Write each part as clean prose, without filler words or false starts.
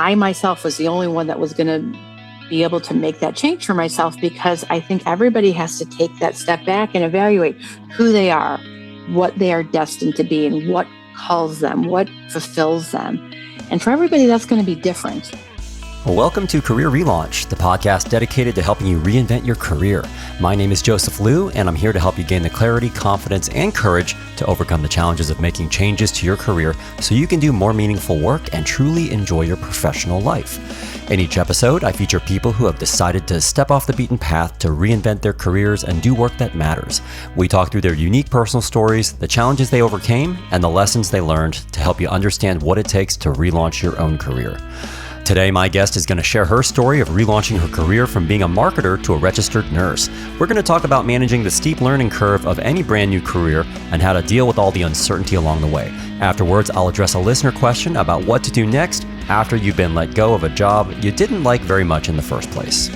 I myself was the only one that was going to be able to make that change for myself, because I think everybody has to take that step back and evaluate who they are, what they are destined to be, and what calls them, what fulfills them. And for everybody, that's going to be different. Well, welcome to Career Relaunch, the podcast dedicated to helping you reinvent your career. My name is Joseph Liu, and I'm here to help you gain the clarity, confidence, and courage to overcome the challenges of making changes to your career so you can do more meaningful work and truly enjoy your professional life. In each episode, I feature people who have decided to step off the beaten path to reinvent their careers and do work that matters. We talk through their unique personal stories, the challenges they overcame, and the lessons they learned to help you understand what it takes to relaunch your own career. Today, my guest is going to share her story of relaunching her career from being a marketer to a registered nurse. We're going to talk about managing the steep learning curve of any brand new career and how to deal with all the uncertainty along the way. Afterwards, I'll address a listener question about what to do next after you've been let go of a job you didn't like very much in the first place.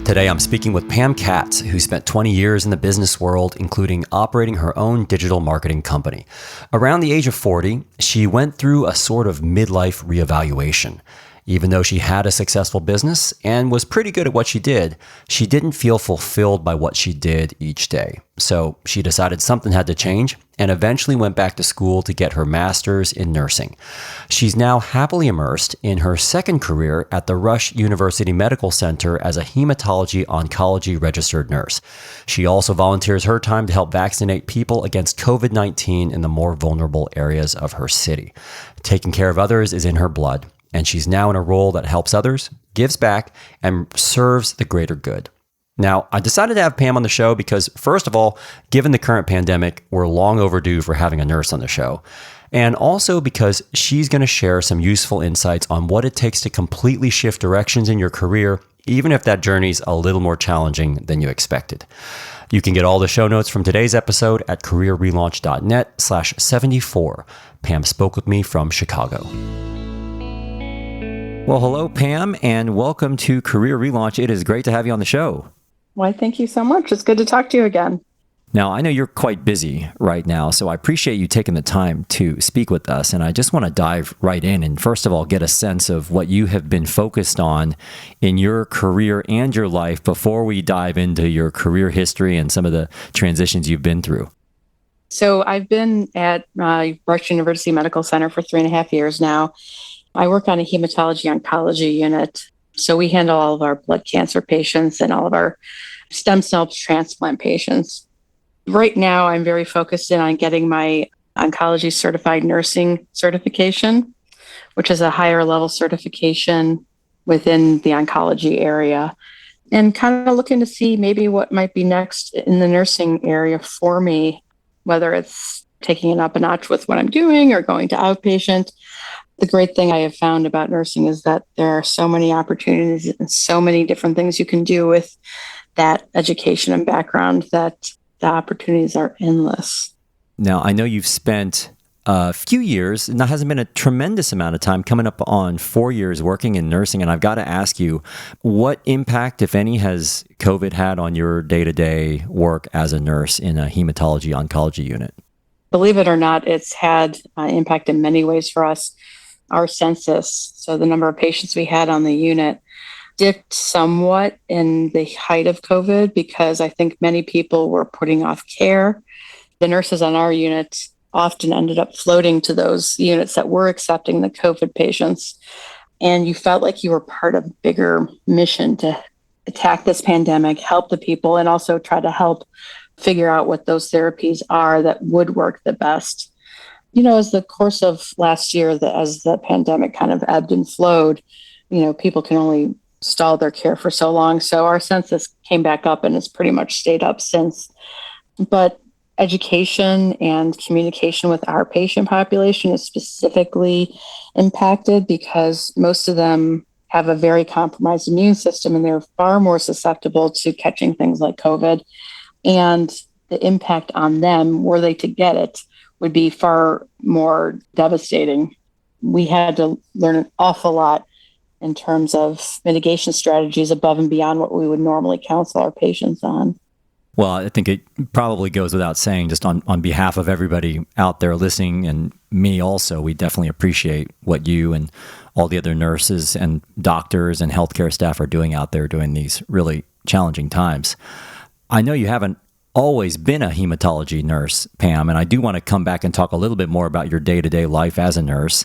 Today, I'm speaking with Pam Katz, who spent 20 years in the business world, including operating her own digital marketing company. Around the age of 40, she went through a sort of midlife reevaluation. Even though she had a successful business and was pretty good at what she didn't feel fulfilled by what she did each day. So she decided something had to change and eventually went back to school to get her master's in nursing. She's now happily immersed in her second career at the Rush University Medical Center as a hematology-oncology registered nurse. She also volunteers her time to help vaccinate people against COVID-19 in the more vulnerable areas of her city. Taking care of others is in her blood, and she's now in a role that helps others, gives back, and serves the greater good. Now, I decided to have Pam on the show because, first of all, given the current pandemic, we're long overdue for having a nurse on the show. And also because she's going to share some useful insights on what it takes to completely shift directions in your career, even if that journey's a little more challenging than you expected. You can get all the show notes from today's episode at careerrelaunch.net/74. Pam spoke with me from Chicago. Well, hello, Pam, and welcome to Career Relaunch. It is great to have you on the show. Why, thank you so much. It's good to talk to you again. Now, I know you're quite busy right now, so I appreciate you taking the time to speak with us. And I just want to dive right in and, first of all, get a sense of what you have been focused on in your career and your life before we dive into your career history and some of the transitions you've been through. So I've been at Rush University Medical Center for 3.5 years now. I work on a hematology-oncology unit. So we handle all of our blood cancer patients and all of our stem cell transplant patients. Right now, I'm very focused in on getting my oncology certified nursing certification, which is a higher level certification within the oncology area, and kind of looking to see maybe what might be next in the nursing area for me, whether it's taking it up a notch with what I'm doing or going to outpatient. The great thing I have found about nursing is that there are so many opportunities and so many different things you can do with that education and background that the opportunities are endless. Now, I know you've spent a few years, and that hasn't been a tremendous amount of time, coming up on 4 years working in nursing. And I've got to ask you, what impact, if any, has COVID had on your day-to-day work as a nurse in a hematology-oncology unit? Believe it or not, it's had impact in many ways for us. Our census, so the number of patients we had on the unit, dipped somewhat in the height of COVID because I think many people were putting off care. The nurses on our unit often ended up floating to those units that were accepting the COVID patients. And you felt like you were part of a bigger mission to attack this pandemic, help the people, and also try to help figure out what those therapies are that would work the best. You know, as the course of last year, as the pandemic kind of ebbed and flowed, people can only stall their care for so long. So our census came back up and it's pretty much stayed up since. But education and communication with our patient population is specifically impacted because most of them have a very compromised immune system and they're far more susceptible to catching things like COVID. And the impact on them, were they to get it, would be far more devastating. We had to learn an awful lot in terms of mitigation strategies above and beyond what we would normally counsel our patients on. Well, I think it probably goes without saying, just on behalf of everybody out there listening and me also, we definitely appreciate what you and all the other nurses and doctors and healthcare staff are doing out there during these really challenging times. I know you haven't always been a hematology nurse, Pam, and I do want to come back and talk a little bit more about your day-to-day life as a nurse.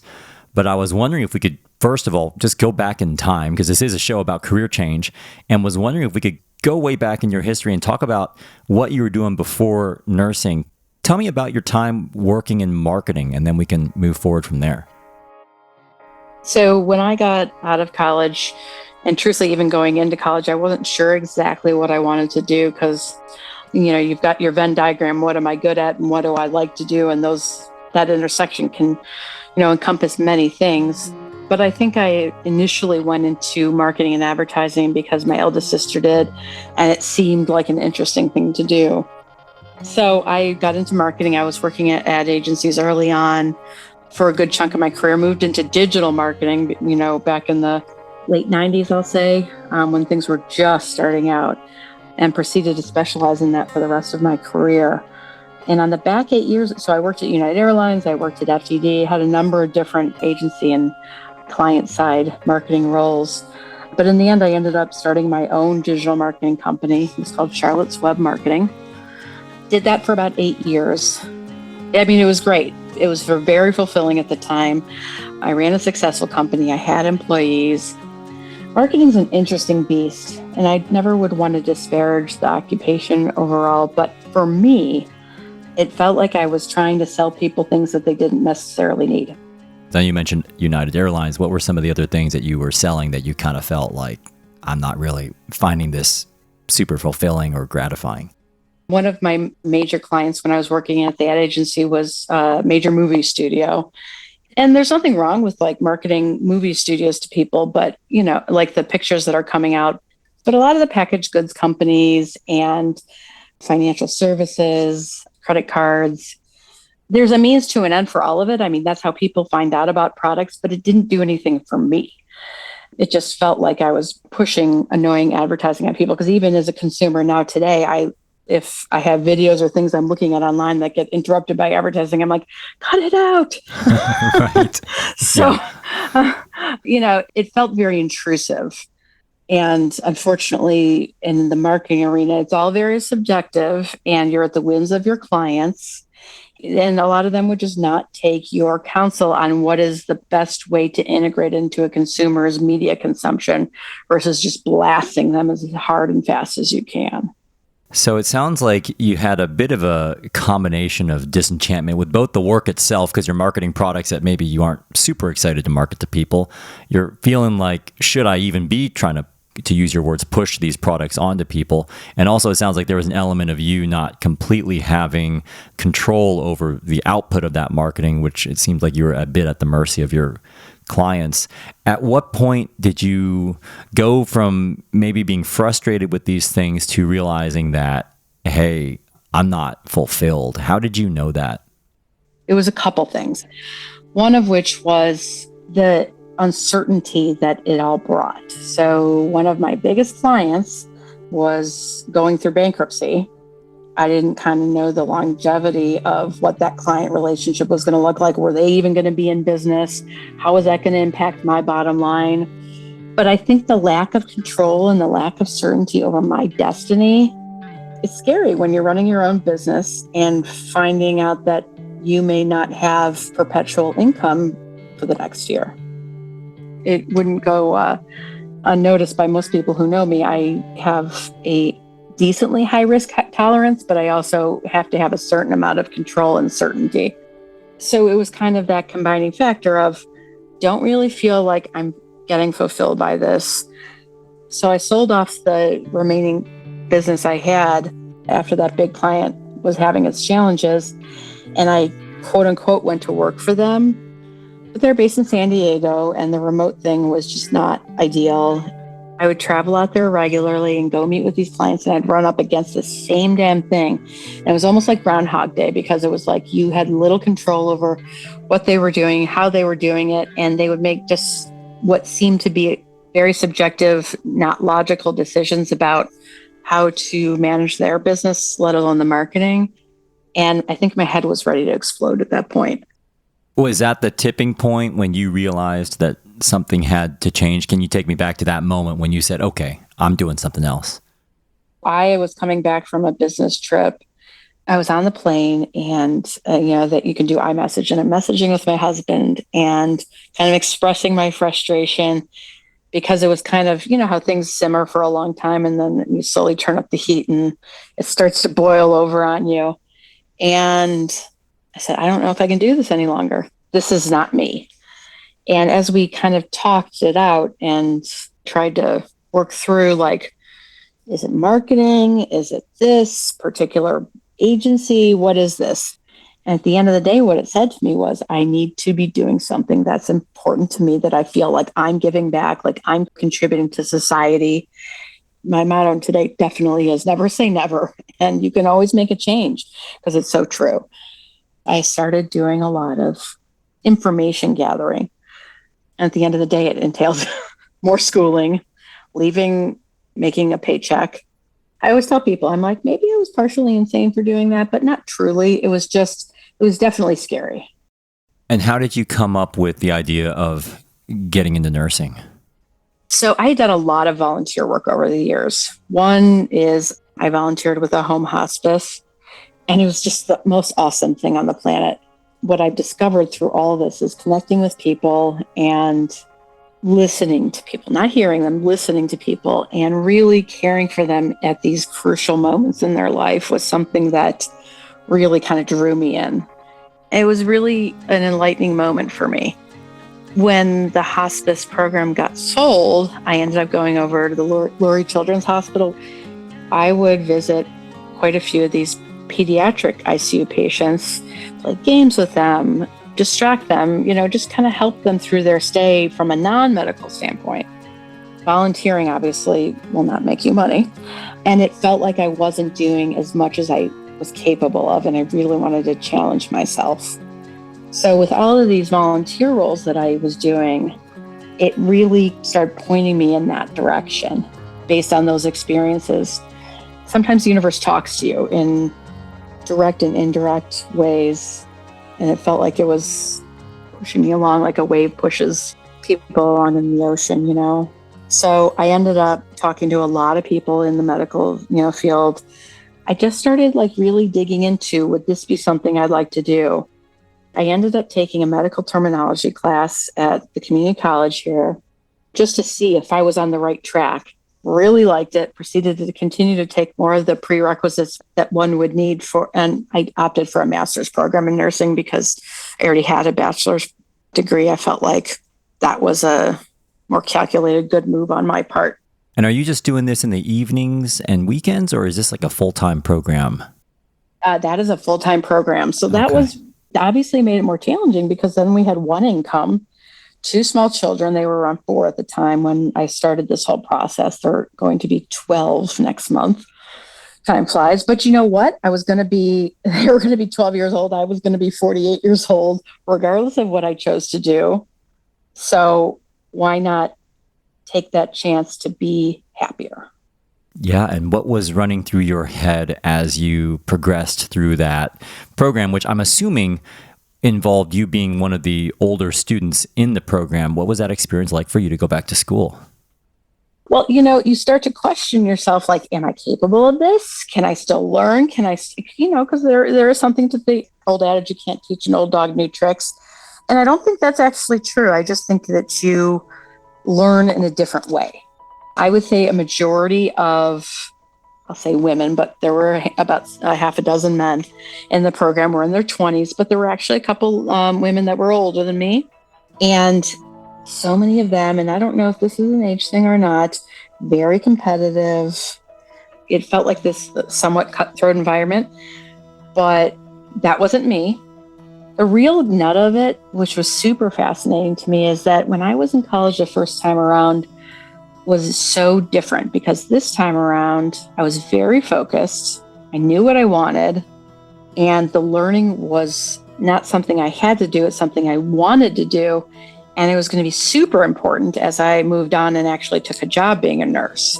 But I was wondering if we could, first of all, just go back in time, because this is a show about career change, and was wondering if we could go way back in your history and talk about what you were doing before nursing. Tell me about your time working in marketing, and then we can move forward from there. So when I got out of college, and truthfully, even going into college, I wasn't sure exactly what I wanted to do because, you've got your Venn diagram. What am I good at and what do I like to do? And that intersection can, encompass many things. But I think I initially went into marketing and advertising because my eldest sister did, and it seemed like an interesting thing to do. So I got into marketing. I was working at ad agencies early on for a good chunk of my career, moved into digital marketing, back in the late 90s, I'll say, when things were just starting out, and proceeded to specialize in that for the rest of my career. And on the back 8 years, so I worked at United Airlines, I worked at FTD, had a number of different agency and client side marketing roles. But in the end, I ended up starting my own digital marketing company. It's called Charlotte's Web Marketing. Did that for about 8 years. It was great. It was very fulfilling at the time. I ran a successful company. I had employees. Marketing is an interesting beast, and I never would want to disparage the occupation overall. But for me, it felt like I was trying to sell people things that they didn't necessarily need. Then you mentioned United Airlines. What were some of the other things that you were selling that you kind of felt like, I'm not really finding this super fulfilling or gratifying? One of my major clients when I was working at the ad agency was a major movie studio. And there's nothing wrong with marketing movie studios to people, but, like the pictures that are coming out. But a lot of the packaged goods companies and financial services, credit cards, there's a means to an end for all of it. That's how people find out about products, but it didn't do anything for me. It just felt like I was pushing annoying advertising on people, because even as a consumer now today, if I have videos or things I'm looking at online that get interrupted by advertising, I'm like, cut it out. Right. So, it felt very intrusive. And unfortunately, in the marketing arena, it's all very subjective, and you're at the whims of your clients. And a lot of them would just not take your counsel on what is the best way to integrate into a consumer's media consumption versus just blasting them as hard and fast as you can. So it sounds like you had a bit of a combination of disenchantment with both the work itself, because you're marketing products that maybe you aren't super excited to market to people. You're feeling like, should I even be trying to use your words, push these products onto people? And also it sounds like there was an element of you not completely having control over the output of that marketing, which it seems like you were a bit at the mercy of your clients. At what point did you go from maybe being frustrated with these things to realizing that, hey, I'm not fulfilled? How did you know that? It was a couple things. One of which was the uncertainty that it all brought. So one of my biggest clients was going through bankruptcy. I didn't kind of know the longevity of what that client relationship was going to look like. Were they even going to be in business? How was that going to impact my bottom line? But I think the lack of control and the lack of certainty over my destiny, it's scary when you're running your own business and finding out that you may not have perpetual income for the next year. It wouldn't go unnoticed by most people who know me. I have a decently high risk tolerance, but I also have to have a certain amount of control and certainty. So it was kind of that combining factor of don't really feel like I'm getting fulfilled by this. So I sold off the remaining business I had after that big client was having its challenges. And I, quote unquote, went to work for them. But they're based in San Diego, and the remote thing was just not ideal. I would travel out there regularly and go meet with these clients, and I'd run up against the same damn thing. And it was almost like Groundhog Day, because it was like you had little control over what they were doing, how they were doing it, and they would make just what seemed to be very subjective, not logical decisions about how to manage their business, let alone the marketing. And I think my head was ready to explode at that point. Was that the tipping point when you realized that something had to change? Can you take me back to that moment when you said, okay, I'm doing something else? I was coming back from a business trip. I was on the plane and, that you can do iMessage, and I'm messaging with my husband and kind of expressing my frustration because it was kind of, how things simmer for a long time and then you slowly turn up the heat and it starts to boil over on you. And I said, I don't know if I can do this any longer. This is not me. And as we kind of talked it out and tried to work through, like, is it marketing? Is it this particular agency? What is this? And at the end of the day, what it said to me was, I need to be doing something that's important to me, that I feel like I'm giving back, like I'm contributing to society. My motto today definitely is never say never. And you can always make a change, because it's so true. I started doing a lot of information gathering. And at the end of the day, it entails more schooling, leaving, making a paycheck. I always tell people, I'm like, maybe I was partially insane for doing that, but not truly. It was definitely scary. And how did you come up with the idea of getting into nursing? So I had done a lot of volunteer work over the years. One is I volunteered with a home hospice, and it was just the most awesome thing on the planet. What I've discovered through all of this is connecting with people and listening to people, not hearing them, listening to people, and really caring for them at these crucial moments in their life was something that really kind of drew me in. It was really an enlightening moment for me. When the hospice program got sold, I ended up going over to the Lurie Children's Hospital. I would visit quite a few of these pediatric ICU patients, play games with them, distract them, just kind of help them through their stay from a non-medical standpoint. Volunteering obviously will not make you money. And it felt like I wasn't doing as much as I was capable of, and I really wanted to challenge myself. So with all of these volunteer roles that I was doing, it really started pointing me in that direction based on those experiences. Sometimes the universe talks to you in direct and indirect ways. And it felt like it was pushing me along like a wave pushes people along in the ocean, So I ended up talking to a lot of people in the medical, field. I just started really digging into, would this be something I'd like to do? I ended up taking a medical terminology class at the community college here just to see if I was on the right track. Really liked it, proceeded to continue to take more of the prerequisites that one would need and I opted for a master's program in nursing because I already had a bachelor's degree. I felt like that was a more calculated, good move on my part. And are you just doing this in the evenings and weekends, or is this like a full-time program? That is a full-time program. So that was obviously made it more challenging because then we had one income, 2 small children. They were around 4 at the time when I started this whole process. They're going to be 12 next month. Time flies. But you know what? They were going to be 12 years old. I was going to be 48 years old, regardless of what I chose to do. So why not take that chance to be happier? Yeah. And what was running through your head as you progressed through that program, which I'm assuming involved you being one of the older students in the program? What was that experience like for you to go back to school? Well, you start to question yourself, like, am I capable of this? Can I still learn? Can I, because there is something to the old adage, you can't teach an old dog new tricks. And I don't think that's actually true. I just think that you learn in a different way. I would say a majority of, I'll say women, but there were about a half a dozen men in the program were in their 20s, but there were actually a couple women that were older than me. And so many of them, and I don't know if this is an age thing or not, very competitive. It felt like this somewhat cutthroat environment, but that wasn't me. The real nut of it, which was super fascinating to me, is that when I was in college the first time around, was so different because this time around I was very focused. I knew what I wanted, and the learning was not something I had to do, it's something I wanted to do. And it was going to be super important as I moved on and actually took a job being a nurse.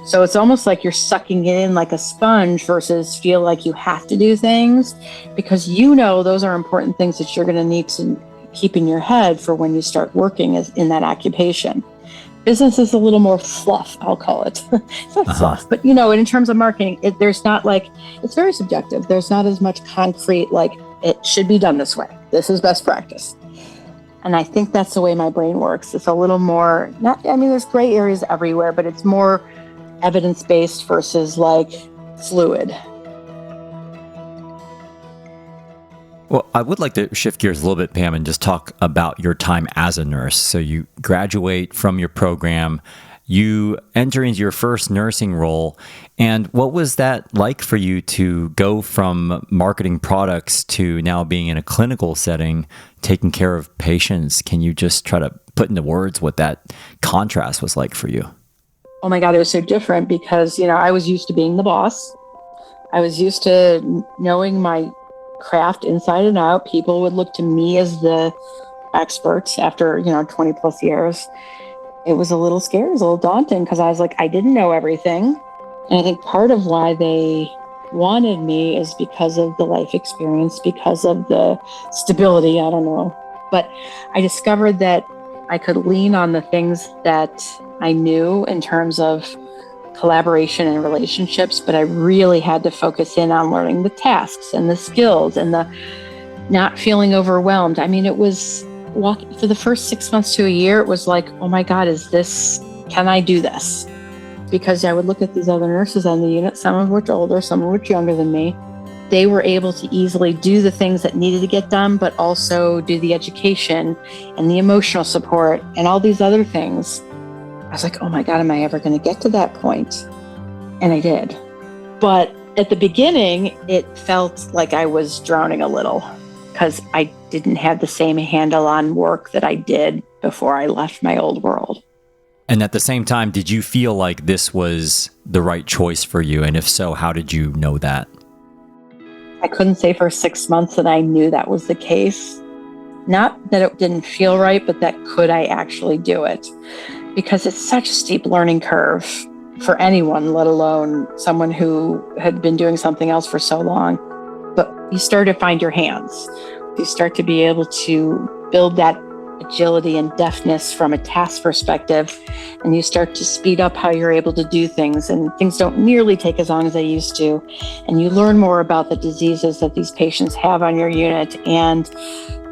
So it's almost like you're sucking it in like a sponge versus feel like you have to do things, because you know those are important things that you're going to need to keep in your head for when you start working in that occupation. Business is a little more fluff, I'll call it. It's not fluff, but in terms of marketing, there's not like, it's very subjective. There's not as much concrete, like it should be done this way. This is best practice. And I think that's the way my brain works. It's a little more, there's gray areas everywhere, but it's more evidence-based versus like fluid. Well, I would like to shift gears a little bit, Pam, and just talk about your time as a nurse. So you graduate from your program, you enter into your first nursing role. And what was that like for you to go from marketing products to now being in a clinical setting, taking care of patients? Can you just try to put into words what that contrast was like for you? Oh my God, it was so different because, I was used to being the boss. I was used to knowing my craft inside and out. People would look to me as the expert after, 20 plus years. It was a little scary, it was a little daunting because I was like, I didn't know everything. And I think part of why they wanted me is because of the life experience, because of the stability, I don't know. But I discovered that I could lean on the things that I knew in terms of collaboration and relationships, but I really had to focus in on learning the tasks and the skills and the not feeling overwhelmed. It was for the first 6 months to a year, it was like, oh my God, can I do this? Because I would look at these other nurses on the unit, some of which older, some of which younger than me. They were able to easily do the things that needed to get done, but also do the education and the emotional support and all these other things. I was like, oh my God, am I ever going to get to that point? And I did. But at the beginning, it felt like I was drowning a little because I didn't have the same handle on work that I did before I left my old world. And at the same time, did you feel like this was the right choice for you? And if so, how did you know that? I couldn't say for 6 months that I knew that was the case. Not that it didn't feel right, but that could I actually do it? Because it's such a steep learning curve for anyone, let alone someone who had been doing something else for so long. But you start to find your hands. You start to be able to build that agility and deftness from a task perspective, and you start to speed up how you're able to do things, and things don't nearly take as long as they used to. And you learn more about the diseases that these patients have on your unit, and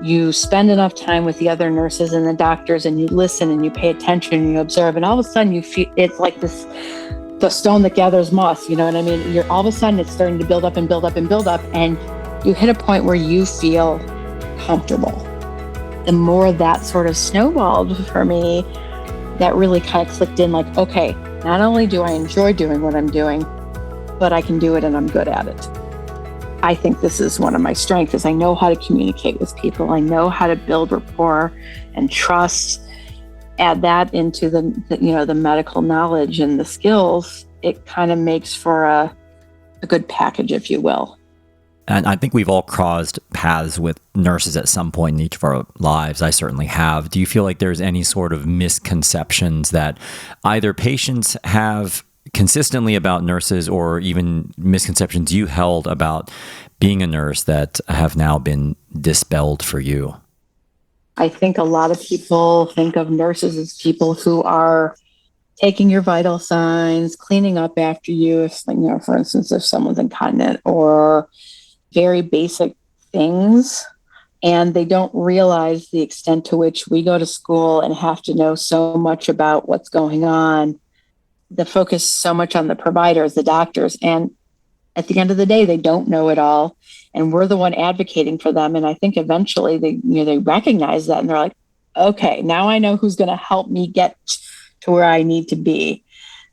you spend enough time with the other nurses and the doctors, and you listen and you pay attention and you observe, and all of a sudden you feel it's like the stone that gathers moss, you know what I mean? You're all of a sudden it's starting to build up and build up and build up, and you hit a point where you feel comfortable. The more that sort of snowballed for me, that really kind of clicked in like, okay, not only do I enjoy doing what I'm doing, but I can do it and I'm good at it. I think this is one of my strengths is I know how to communicate with people. I know how to build rapport and trust. Add that into the medical knowledge and the skills. It kind of makes for a good package, if you will. And I think we've all crossed paths with nurses at some point in each of our lives. I certainly have. Do you feel like there's any sort of misconceptions that either patients have consistently about nurses or even misconceptions you held about being a nurse that have now been dispelled for you? I think a lot of people think of nurses as people who are taking your vital signs, cleaning up after you, if, for instance, if someone's incontinent, or very basic things. And they don't realize the extent to which we go to school and have to know so much about what's going on. The focus so much on the providers, the doctors, and at the end of the day, they don't know it all. And we're the one advocating for them. And I think eventually they recognize that and they're like, okay, now I know who's going to help me get to where I need to be.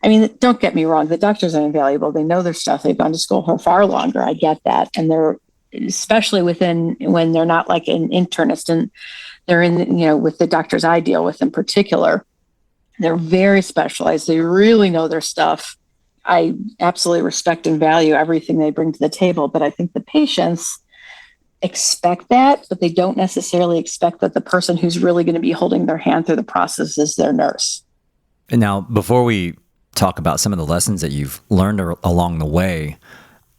I mean, don't get me wrong. The doctors are invaluable. They know their stuff. They've gone to school for far longer. I get that. And they're, especially when they're not like an internist and they're in, with the doctors I deal with in particular, they're very specialized. They really know their stuff. I absolutely respect and value everything they bring to the table. But I think the patients expect that, but they don't necessarily expect that the person who's really going to be holding their hand through the process is their nurse. And now, before we talk about some of the lessons that you've learned along the way,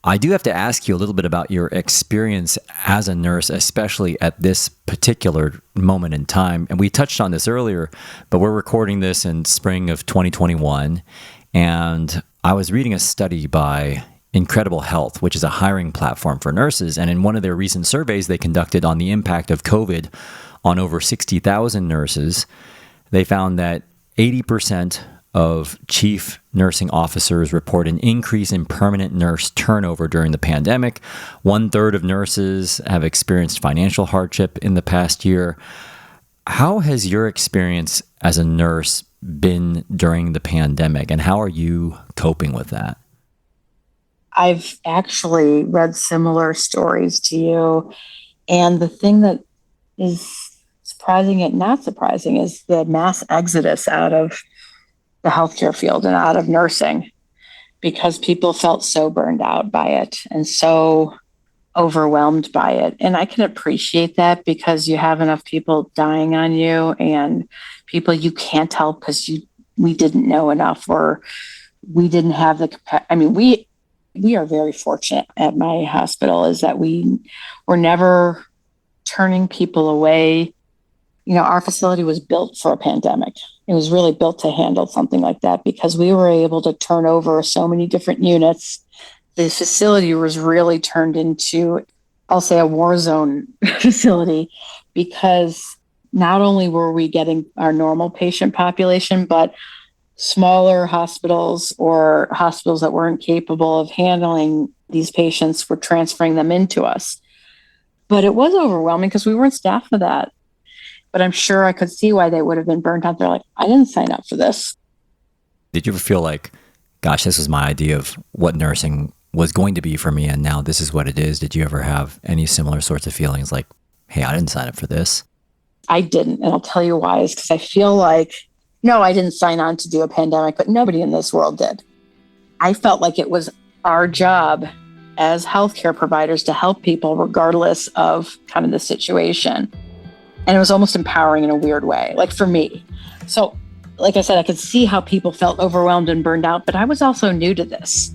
I do have to ask you a little bit about your experience as a nurse, especially at this particular moment in time. And we touched on this earlier, but we're recording this in spring of 2021. And I was reading a study by Incredible Health, which is a hiring platform for nurses. And in one of their recent surveys they conducted on the impact of COVID on over 60,000 nurses, they found that 80% of chief nursing officers report an increase in permanent nurse turnover during the pandemic. 1/3 of nurses have experienced financial hardship in the past year. How has your experience as a nurse been during the pandemic, and how are you coping with that? I've actually read similar stories to you. And the thing that is surprising and not surprising is the mass exodus out of the healthcare field and out of nursing, because people felt so burned out by it and so overwhelmed by it. And I can appreciate that, because you have enough people dying on you and people you can't help because we didn't know enough, or we didn't have the capacity. I mean, we are very fortunate at my hospital is that we were never turning people away. You know, our facility was built for a pandemic. It was really built to handle something like that, because we were able to turn over so many different units. The facility was really turned into, I'll say, a war zone facility, because not only were we getting our normal patient population, but smaller hospitals or hospitals that weren't capable of handling these patients were transferring them into us. But it was overwhelming because we weren't staffed for that. But I'm sure I could see why they would have been burnt out. They're like, I didn't sign up for this. Did you ever feel like, gosh, this was my idea of what nursing was going to be for me, and now this is what it is? Did you ever have any similar sorts of feelings like, hey, I didn't sign up for this? I didn't. And I'll tell you why, is because I feel like, no, I didn't sign on to do a pandemic, but nobody in this world did. I felt like it was our job as healthcare providers to help people regardless of kind of the situation. And it was almost empowering in a weird way, like for me. So, like I said, I could see how people felt overwhelmed and burned out, but I was also new to this.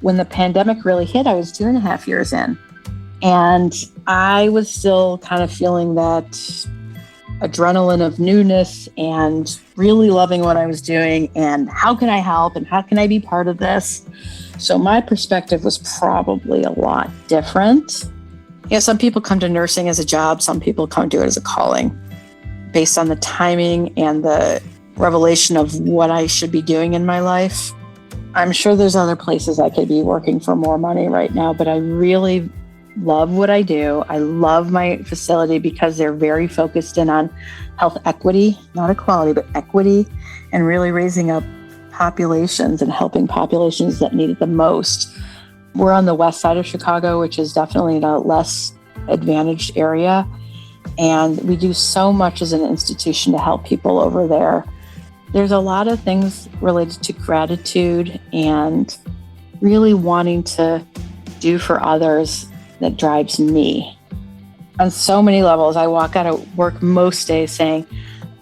When the pandemic really hit, I was 2.5 years in. And I was still kind of feeling that adrenaline of newness and really loving what I was doing. And how can I help? And how can I be part of this? So my perspective was probably a lot different. You know, some people come to nursing as a job. Some people come to it as a calling based on the timing and the revelation of what I should be doing in my life. I'm sure there's other places I could be working for more money right now, but I really love what I do. I love my facility because they're very focused in on health equity, not equality, but equity, and really raising up populations and helping populations that need it the most. We're on the west side of Chicago, which is definitely in a less advantaged area. And we do so much as an institution to help people over there. There's a lot of things related to gratitude and really wanting to do for others that drives me. On so many levels, I walk out of work most days saying,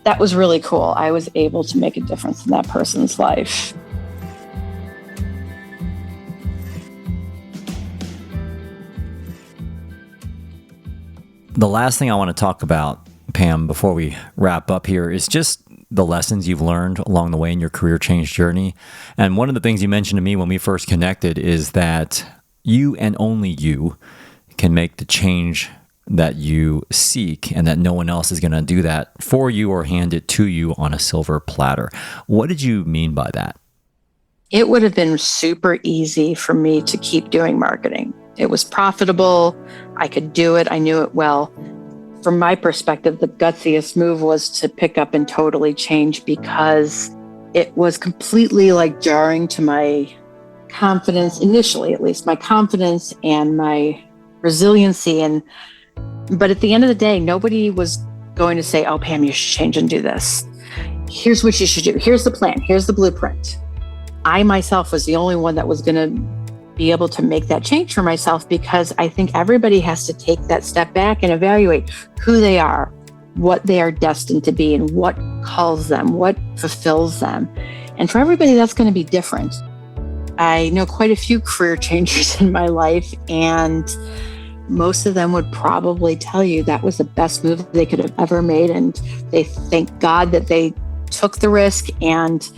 that was really cool. I was able to make a difference in that person's life. The last thing I want to talk about, Pam, before we wrap up here is just the lessons you've learned along the way in your career change journey. And one of the things you mentioned to me when we first connected is that you and only you can make the change that you seek, and that no one else is going to do that for you or hand it to you on a silver platter. What did you mean by that? It would have been super easy for me to keep doing marketing. It was profitable. I could do it. I knew it well. From my perspective, the gutsiest move was to pick up and totally change, because it was completely like jarring to my confidence, initially at least, my confidence and my resiliency. But at the end of the day, nobody was going to say, oh, Pam, you should change and do this. Here's what you should do. Here's the plan. Here's the blueprint. I myself was the only one that was going to be able to make that change for myself, because I think everybody has to take that step back and evaluate who they are, what they are destined to be and what calls them, what fulfills them. And for everybody, that's going to be different. I know quite a few career changers in my life, and most of them would probably tell you that was the best move they could have ever made. And they thank God that they took the risk and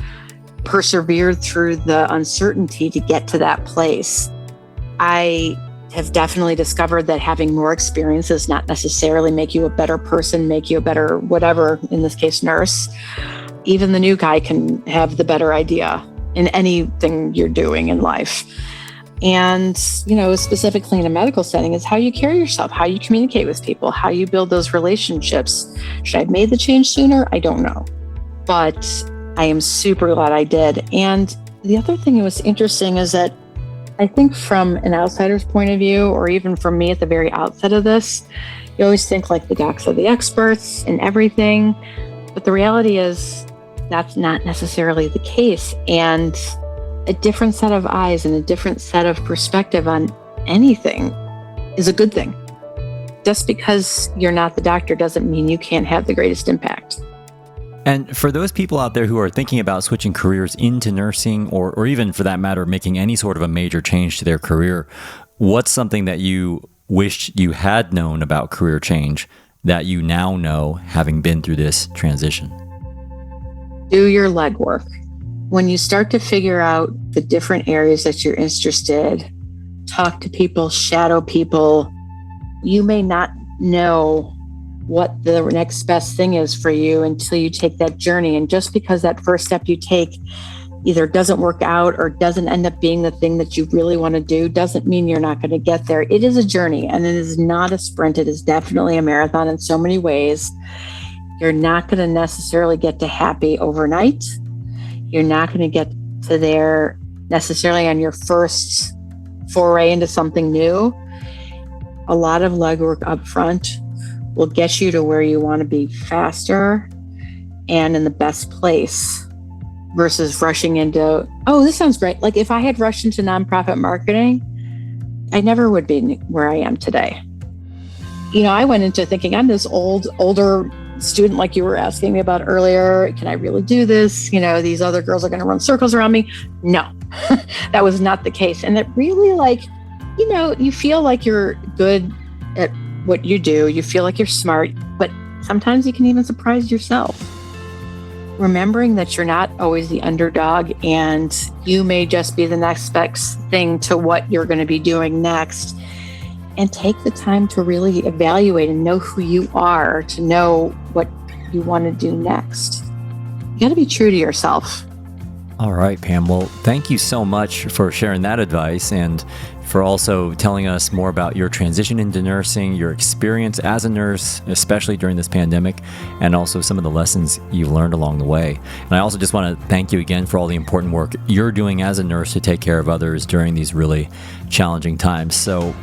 persevered through the uncertainty to get to that place. I have definitely discovered that having more experience does not necessarily make you a better person, make you a better whatever, in this case, nurse. Even the new guy can have the better idea in anything you're doing in life. And, specifically in a medical setting is how you carry yourself, how you communicate with people, how you build those relationships. Should I have made the change sooner? I don't know. But I am super glad I did. And the other thing that was interesting is that I think from an outsider's point of view, or even from me at the very outset of this, you always think like the docs are the experts in everything. But the reality is that's not necessarily the case. And a different set of eyes and a different set of perspective on anything is a good thing. Just because you're not the doctor doesn't mean you can't have the greatest impact. And for those people out there who are thinking about switching careers into nursing, or even for that matter, making any sort of a major change to their career, what's something that you wished you had known about career change that you now know having been through this transition? Do your legwork. When you start to figure out the different areas that you're interested, talk to people, shadow people, you may not know what the next best thing is for you until you take that journey. And just because that first step you take either doesn't work out or doesn't end up being the thing that you really want to do doesn't mean you're not going to get there. It is a journey, and it is not a sprint. It is definitely a marathon in so many ways. You're not going to necessarily get to happy overnight. You're not going to get to there necessarily on your first foray into something new. A lot of legwork up front will get you to where you want to be faster and in the best place versus rushing into, oh, this sounds great. Like if I had rushed into nonprofit marketing, I never would be where I am today. I went into thinking I'm this older student like you were asking me about earlier. Can I really do this? These other girls are going to run circles around me. No, that was not the case. And it really you feel like you're good at what you do. You feel like you're smart, but sometimes you can even surprise yourself. Remembering that you're not always the underdog and you may just be the next best thing to what you're going to be doing next. And take the time to really evaluate and know who you are, to know what you want to do next. You got to be true to yourself. All right, Pam. Well, thank you so much for sharing that advice and for also telling us more about your transition into nursing, your experience as a nurse, especially during this pandemic, and also some of the lessons you've learned along the way. And I also just want to thank you again for all the important work you're doing as a nurse to take care of others during these really challenging times. So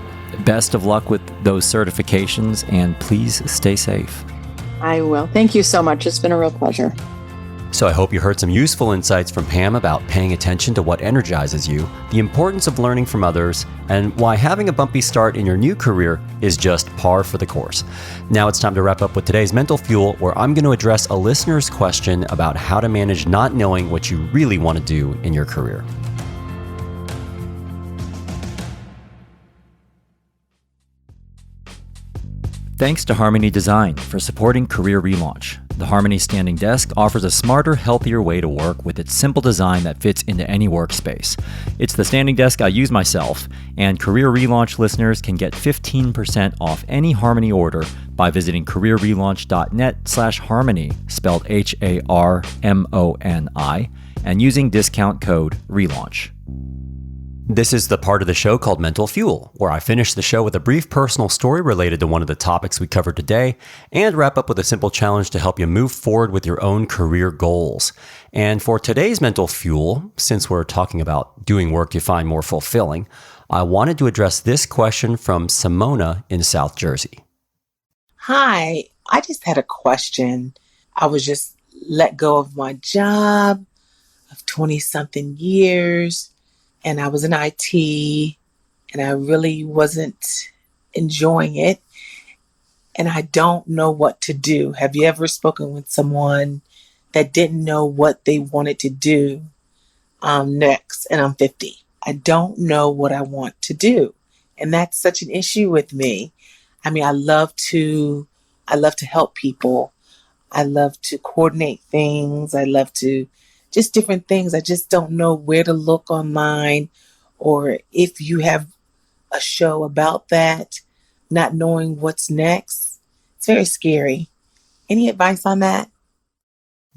best of luck with those certifications, and please stay safe. I will. Thank you so much. It's been a real pleasure. So I hope you heard some useful insights from Pam about paying attention to what energizes you, the importance of learning from others, and why having a bumpy start in your new career is just par for the course. Now it's time to wrap up with today's Mental Fuel, where I'm going to address a listener's question about how to manage not knowing what you really want to do in your career. Thanks to Harmony Design for supporting Career Relaunch. The Harmony Standing Desk offers a smarter, healthier way to work with its simple design that fits into any workspace. It's the standing desk I use myself, and Career Relaunch listeners can get 15% off any Harmony order by visiting careerrelaunch.net/harmony, spelled HARMONI, and using discount code RELAUNCH. This is the part of the show called Mental Fuel, where I finish the show with a brief personal story related to one of the topics we covered today, and wrap up with a simple challenge to help you move forward with your own career goals. And for today's Mental Fuel, since we're talking about doing work you find more fulfilling, I wanted to address this question from Simona in South Jersey. Hi, I just had a question. I was just let go of my job of 20-something years. And I was in IT, and I really wasn't enjoying it. and I don't know what to do. Have you ever spoken with someone that didn't know what they wanted to do next? And I'm 50. I don't know what I want to do. And that's such an issue with me. I mean, I love to help people. I love to coordinate things. I love to just different things. I just don't know where to look online, or if you have a show about that, not knowing what's next. It's very scary. Any advice on that?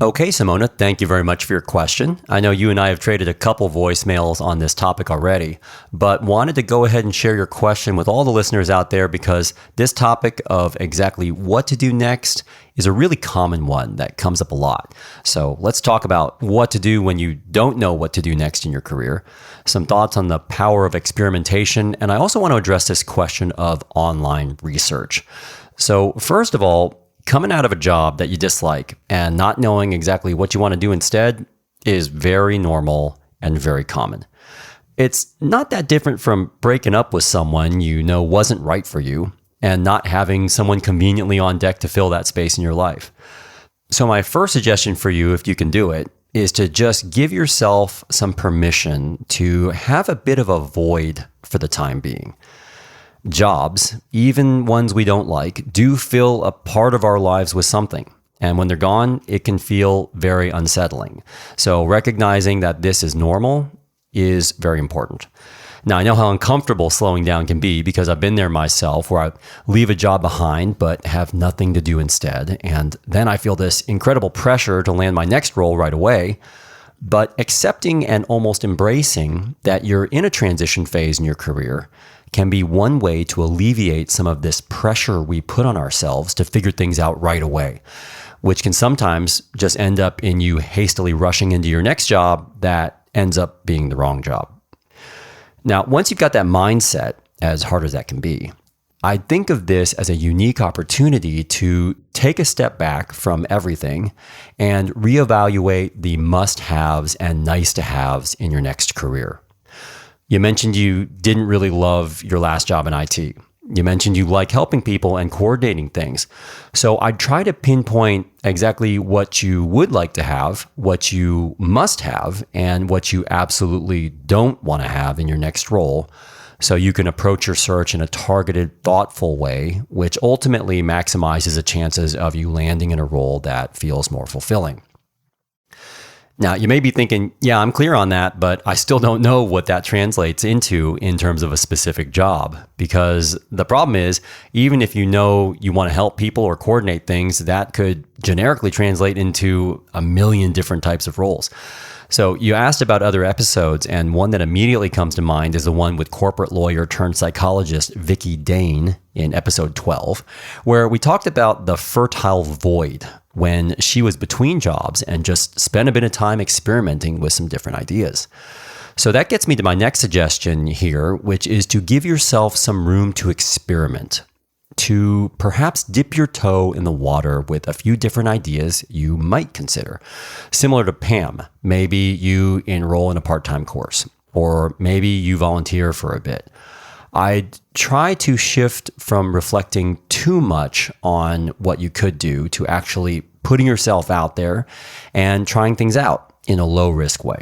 Okay, Simona, thank you very much for your question. I know you and I have traded a couple voicemails on this topic already, but wanted to go ahead and share your question with all the listeners out there because this topic of exactly what to do next is a really common one that comes up a lot. So let's talk about what to do when you don't know what to do next in your career, some thoughts on the power of experimentation, and I also want to address this question of online research. So first of all, coming out of a job that you dislike and not knowing exactly what you want to do instead is very normal and very common. It's not that different from breaking up with someone you know wasn't right for you and not having someone conveniently on deck to fill that space in your life. So my first suggestion for you, if you can do it, is to just give yourself some permission to have a bit of a void for the time being. Jobs, even ones we don't like, do fill a part of our lives with something. And when they're gone, it can feel very unsettling. So recognizing that this is normal is very important. Now, I know how uncomfortable slowing down can be because I've been there myself where I leave a job behind but have nothing to do instead. And then I feel this incredible pressure to land my next role right away. But accepting and almost embracing that you're in a transition phase in your career can be one way to alleviate some of this pressure we put on ourselves to figure things out right away, which can sometimes just end up in you hastily rushing into your next job that ends up being the wrong job. Now, once you've got that mindset, as hard as that can be, I think of this as a unique opportunity to take a step back from everything and reevaluate the must-haves and nice-to-haves in your next career. You mentioned you didn't really love your last job in IT. You mentioned you like helping people and coordinating things. So I'd try to pinpoint exactly what you would like to have, what you must have, and what you absolutely don't want to have in your next role, so you can approach your search in a targeted, thoughtful way, which ultimately maximizes the chances of you landing in a role that feels more fulfilling. Now, you may be thinking, yeah, I'm clear on that, but I still don't know what that translates into in terms of a specific job. Because the problem is, even if you know you want to help people or coordinate things, that could generically translate into a million different types of roles. So you asked about other episodes, and one that immediately comes to mind is the one with corporate lawyer turned psychologist Vicky Dane in episode 12, where we talked about the fertile void when she was between jobs and just spent a bit of time experimenting with some different ideas. So that gets me to my next suggestion here, which is to give yourself some room to experiment, to perhaps dip your toe in the water with a few different ideas you might consider. Similar to Pam, maybe you enroll in a part-time course, or maybe you volunteer for a bit. I'd try to shift from reflecting too much on what you could do to actually putting yourself out there and trying things out in a low-risk way.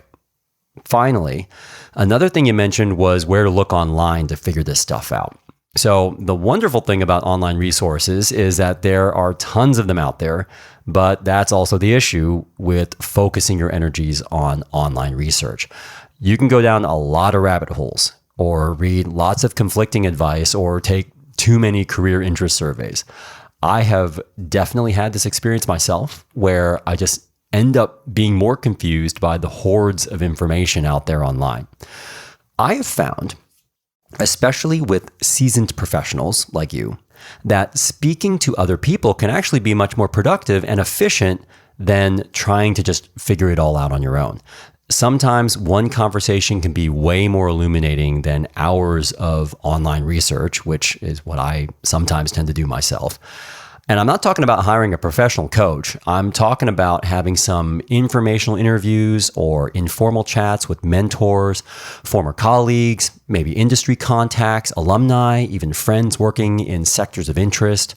Finally, another thing you mentioned was where to look online to figure this stuff out. So the wonderful thing about online resources is that there are tons of them out there, but that's also the issue with focusing your energies on online research. You can go down a lot of rabbit holes or read lots of conflicting advice or take too many career interest surveys. I have definitely had this experience myself where I just end up being more confused by the hordes of information out there online. I have found, especially with seasoned professionals like you, that speaking to other people can actually be much more productive and efficient than trying to just figure it all out on your own. Sometimes one conversation can be way more illuminating than hours of online research, which is what I sometimes tend to do myself. And I'm not talking about hiring a professional coach. I'm talking about having some informational interviews or informal chats with mentors, former colleagues, maybe industry contacts, alumni, even friends working in sectors of interest.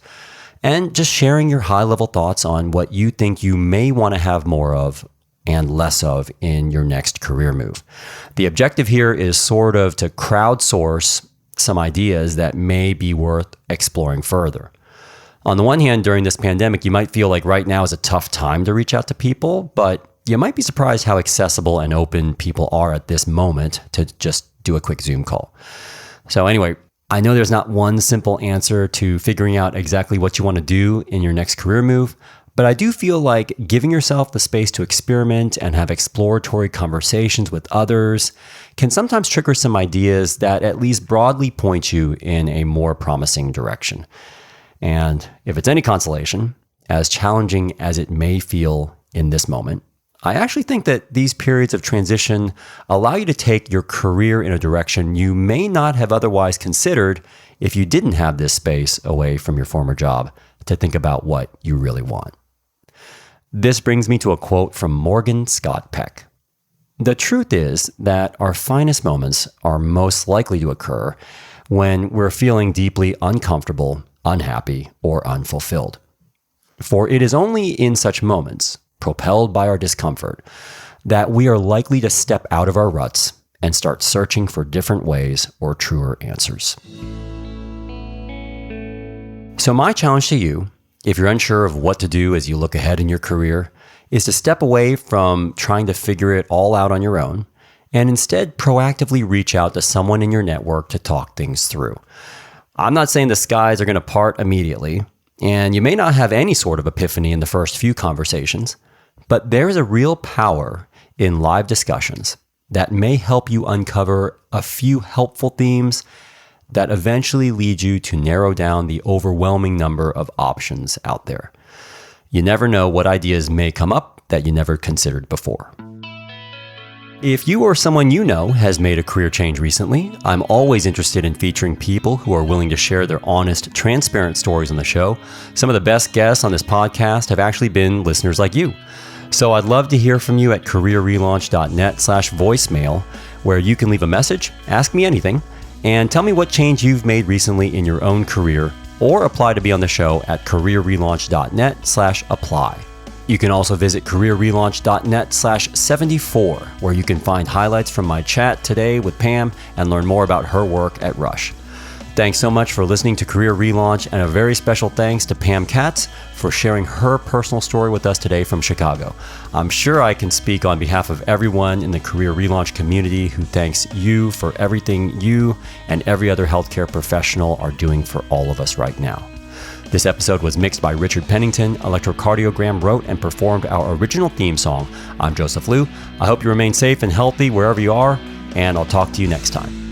and just sharing your high-level thoughts on what you think you may want to have more of and less of in your next career move. The objective here is sort of to crowdsource some ideas that may be worth exploring further. On the one hand, during this pandemic, you might feel like right now is a tough time to reach out to people, but you might be surprised how accessible and open people are at this moment to just do a quick Zoom call. So anyway, I know there's not one simple answer to figuring out exactly what you want to do in your next career move, but I do feel like giving yourself the space to experiment and have exploratory conversations with others can sometimes trigger some ideas that at least broadly point you in a more promising direction. And if it's any consolation, as challenging as it may feel in this moment, I actually think that these periods of transition allow you to take your career in a direction you may not have otherwise considered if you didn't have this space away from your former job to think about what you really want. This brings me to a quote from Morgan Scott Peck. The truth is that our finest moments are most likely to occur when we're feeling deeply uncomfortable, unhappy, or unfulfilled. For it is only in such moments, propelled by our discomfort, that we are likely to step out of our ruts and start searching for different ways or truer answers. So my challenge to you, if you're unsure of what to do as you look ahead in your career, is to step away from trying to figure it all out on your own and instead proactively reach out to someone in your network to talk things through. I'm not saying the skies are going to part immediately, and you may not have any sort of epiphany in the first few conversations, but there is a real power in live discussions that may help you uncover a few helpful themes that eventually lead you to narrow down the overwhelming number of options out there. You never know what ideas may come up that you never considered before. If you or someone you know has made a career change recently, I'm always interested in featuring people who are willing to share their honest, transparent stories on the show. Some of the best guests on this podcast have actually been listeners like you. So I'd love to hear from you at careerrelaunch.net/voicemail, where you can leave a message, ask me anything, and tell me what change you've made recently in your own career, or apply to be on the show at careerrelaunch.net/apply. You can also visit careerrelaunch.net/74, where you can find highlights from my chat today with Pam and learn more about her work at Rush. Thanks so much for listening to Career Relaunch, and a very special thanks to Pam Katz for sharing her personal story with us today from Chicago. I'm sure I can speak on behalf of everyone in the Career Relaunch community who thanks you for everything you and every other healthcare professional are doing for all of us right now. This episode was mixed by Richard Pennington. Electrocardiogram wrote and performed our original theme song. I'm Joseph Liu. I hope you remain safe and healthy wherever you are, and I'll talk to you next time.